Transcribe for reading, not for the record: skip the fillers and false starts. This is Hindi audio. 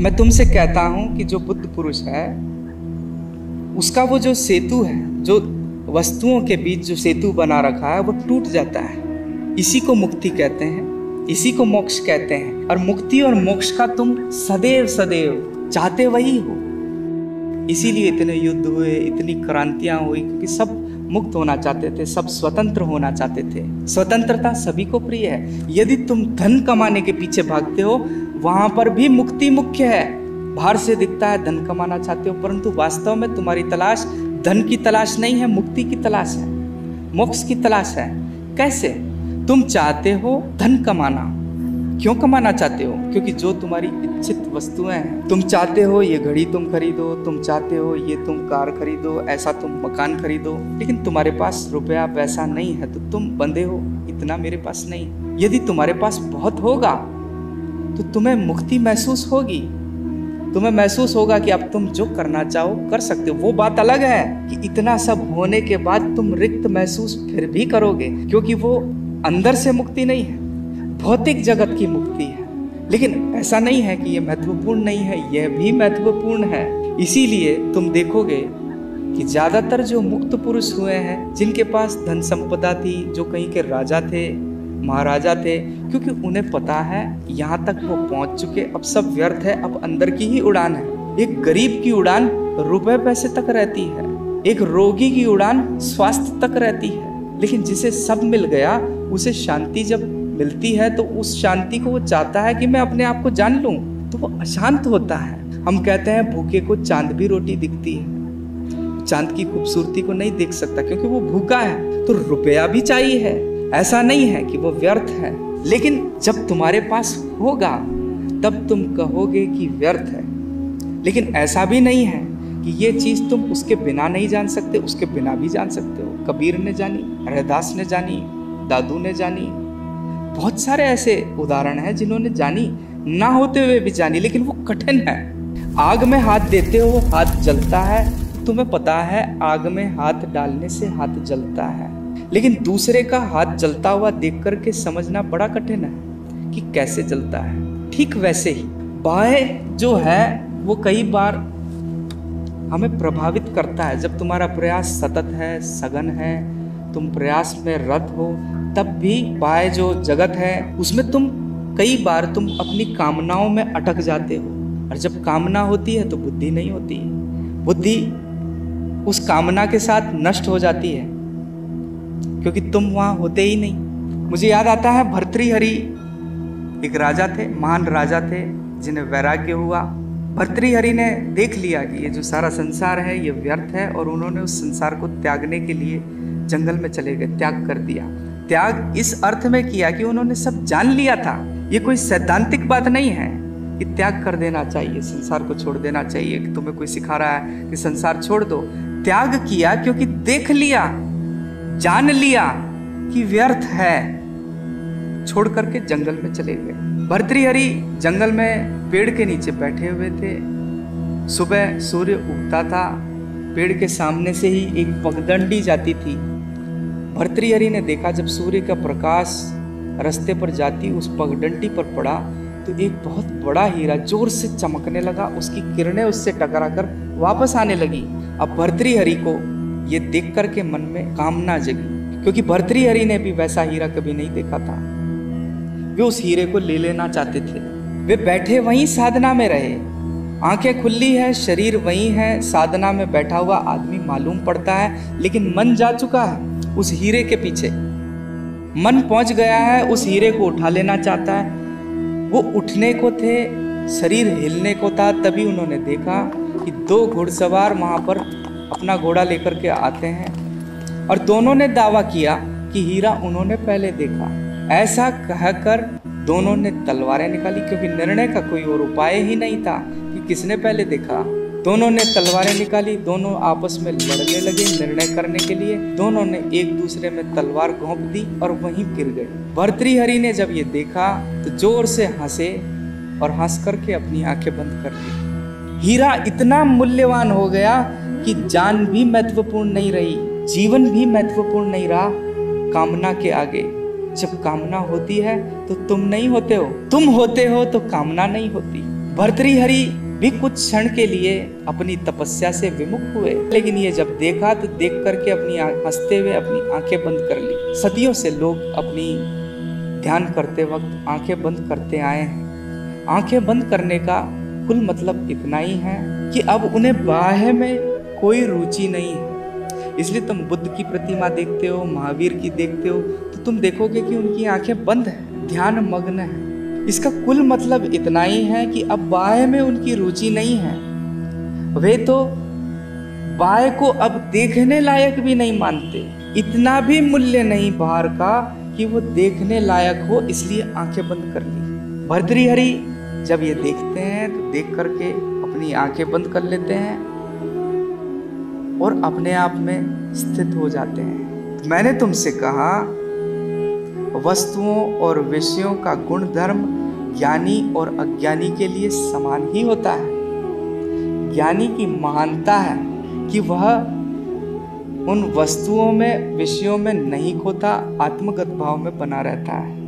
मैं तुमसे कहता हूं कि जो बुद्ध पुरुष है उसका वो जो सेतु है, जो वस्तुओं के बीच जो सेतु बना रखा है वो टूट जाता है। इसी को मुक्ति कहते हैं, इसी को मोक्ष कहते हैं। और मुक्ति और मोक्ष का तुम सदैव सदैव चाहते वही हो। इसीलिए इतने युद्ध हुए, इतनी क्रांतियां हुई, क्योंकि सब मुक्त होना चाहते थे, सब स्वतंत्र होना चाहते थे। स्वतंत्रता सभी को प्रिय है। यदि तुम धन कमाने के पीछे भागते हो, वहां पर भी मुक्ति मुख्य है। बाहर से दिखता है धन कमाना चाहते हो, परंतु वास्तव में तुम्हारी तलाश धन की तलाश नहीं है, मुक्ति की तलाश है, मोक्ष की तलाश है। कैसे? तुम चाहते हो धन कमाना। क्यों कमाना चाहते हो? क्योंकि जो तुम्हारी इच्छित वस्तुएं हैं, तुम चाहते हो ये घड़ी तुम खरीदो, तुम चाहते हो ये तुम कार खरीदो, ऐसा तुम मकान खरीदो, लेकिन तुम्हारे पास रुपया पैसा नहीं है तो तुम बंधे हो, इतना मेरे पास नहीं। यदि तुम्हारे पास बहुत होगा तो तुम्हें मुक्ति महसूस होगी, तुम्हें महसूस होगा कि अब तुम जो करना चाहो कर सकते हो। वो बात अलग है कि इतना सब होने के बाद तुम रिक्त महसूस फिर भी करोगे, क्योंकि वो अंदर से मुक्ति नहीं है, भौतिक जगत की मुक्ति है। लेकिन ऐसा नहीं है कि ये महत्वपूर्ण नहीं है, यह भी महत्वपूर्ण है। इसीलिए तुम देखोगे कि ज्यादातर जो मुक्त पुरुष हुए हैं, जिनके पास धन संपदा थी, जो कहीं के राजा थे, महाराजा थे, क्योंकि उन्हें पता है यहाँ तक वो पहुंच चुके, अब सब व्यर्थ है, अब अंदर की ही उड़ान है। एक गरीब की उड़ान रुपए पैसे तक रहती है, एक रोगी की उड़ान स्वास्थ्य तक रहती है। लेकिन जिसे सब मिल गया, उसे शांति जब मिलती है तो उस शांति को वो चाहता है कि मैं अपने आप को जान लूं, तो वो अशांत होता है। हम कहते हैं भूखे को चांद भी रोटी दिखती है, चांद की खूबसूरती को नहीं देख सकता क्योंकि वो भूखा है। तो रुपया भी चाहिए है, ऐसा नहीं है कि वो व्यर्थ है। लेकिन जब तुम्हारे पास होगा तब तुम कहोगे कि व्यर्थ है। लेकिन ऐसा भी नहीं है कि ये चीज तुम उसके बिना नहीं जान सकते, उसके बिना भी जान सकते हो। कबीर ने जानी, रैदास ने जानी, दादू ने जानी, बहुत सारे ऐसे उदाहरण हैं जिन्होंने जानी, ना होते हुए भी जानी, लेकिन वो कठिन है। आग में हाथ देते हो, हाथ जलता है, तुम्हें पता है आग में हाथ डालने से हाथ जलता है, लेकिन दूसरे का हाथ जलता हुआ देख करके समझना बड़ा कठिन है कि कैसे जलता है। ठीक वैसे ही बाह्य जो है वो कई बार हमें प्रभावित करता है। जब तुम्हारा प्रयास सतत है, सघन है, तुम प्रयास में रत हो, तब भी बाह्य जो जगत है उसमें तुम कई बार तुम अपनी कामनाओं में अटक जाते हो। और जब कामना होती है तो बुद्धि नहीं होती है, बुद्धि उस कामना के साथ नष्ट हो जाती है, क्योंकि तुम वहां होते ही नहीं। मुझे याद आता है भर्तृहरि एक राजा थे, महान राजा थे, जिन्हें वैराग्य हुआ। भर्तृहरि ने देख लिया कि ये जो सारा संसार है ये व्यर्थ है, और उन्होंने उस संसार को त्यागने के लिए जंगल में चले गए, त्याग कर दिया। त्याग इस अर्थ में किया कि उन्होंने सब जान लिया था। ये कोई सैद्धांतिक बात नहीं है कि त्याग कर देना चाहिए, संसार को छोड़ देना चाहिए, कि तुम्हें कोई सिखा रहा है कि संसार छोड़ दो। त्याग किया क्योंकि देख लिया, जान लिया कि व्यर्थ है, छोड़ करके जंगल में चले गए। भर्तृहरि जंगल में पेड़ के नीचे बैठे हुए थे। सुबह सूर्य उगता था, पेड़ के सामने से ही एक पगडंडी जाती थी। भर्तृहरि ने देखा जब सूर्य का प्रकाश रास्ते पर जाती उस पगडंडी पर पड़ा तो एक बहुत बड़ा हीरा जोर से चमकने लगा, उसकी किरणें उससे टकराकर वापस आने लगी। अब भर्तृहरि को ये देख करके मन में कामना जगी, क्योंकि भर्तृहरि ने भी वैसा हीरा कभी नहीं देखा था। वे उस हीरे को ले लेना चाहते थे। वे बैठे वहीं साधना में रहे, आंखें खुली है, शरीर वहीं है, साधना में बैठा हुआ आदमी मालूम पड़ता है, लेकिन मन जा चुका है उस हीरे के पीछे। मन पहुंच गया है, उस हीरे को उठा लेना चाहता है। वो उठने को थे, शरीर हिलने को था, तभी उन्होंने देखा कि दो घुड़सवार वहां पर अपना घोड़ा लेकर के आते हैं, और दोनों ने दावा किया कि हीरा उन्होंने पहले देखा। ऐसा कहकर दोनों ने तलवारें निकाली, क्योंकि निर्णय का कोई और उपाय ही नहीं था कि किसने पहले देखा। दोनों ने तलवारें निकाली, दोनों आपस में लड़ने लगे निर्णय करने के लिए। दोनों ने एक दूसरे में तलवार घोंप दी और वहीं गिर गए। भर्तृहरि ने जब ये देखा तो जोर से हंसे और हंस करके अपनी आंखें बंद कर ली। हीरा इतना मूल्यवान हो गया कि जान भी महत्वपूर्ण नहीं रही, जीवन भी महत्वपूर्ण नहीं रहा कामना के आगे। जब कामना होती है तो तुम नहीं होते हो, तुम होते हो तो कामना नहीं होती। भर्तृहरि भी कुछ क्षण के लिए अपनी तपस्या से विमुख हुए, लेकिन ये जब देखा तो देख करके अपनी हंसते हुए अपनी आंखें बंद कर ली। सदियों से लोग अपनी ध्यान करते वक्त आंखें बंद करते आए हैं। आंखें बंद करने का कुल मतलब इतना ही है कि अब उन्हें बाह्य में कोई रुचि नहीं है। इसलिए तुम बुद्ध की प्रतिमा देखते हो, महावीर की देखते हो, तो तुम देखोगे कि उनकी आंखें बंद है, ध्यान मग्न है। इसका कुल मतलब इतना ही है कि अब बाह्य में उनकी रुचि नहीं है। वे तो बाह्य को अब देखने लायक भी नहीं मानते, इतना भी मूल्य नहीं बाहर का कि वो देखने लायक हो, इसलिए आंखें बंद कर ली। भर्तृहरि जब ये देखते हैं तो देख करके अपनी आंखें बंद कर लेते हैं और अपने आप में स्थित हो जाते हैं। मैंने तुमसे कहा वस्तुओं और विषयों का गुण धर्म ज्ञानी और अज्ञानी के लिए समान ही होता है। ज्ञानी की महानता है कि वह उन वस्तुओं में, विषयों में नहीं खोता, आत्मगत भाव में बना रहता है।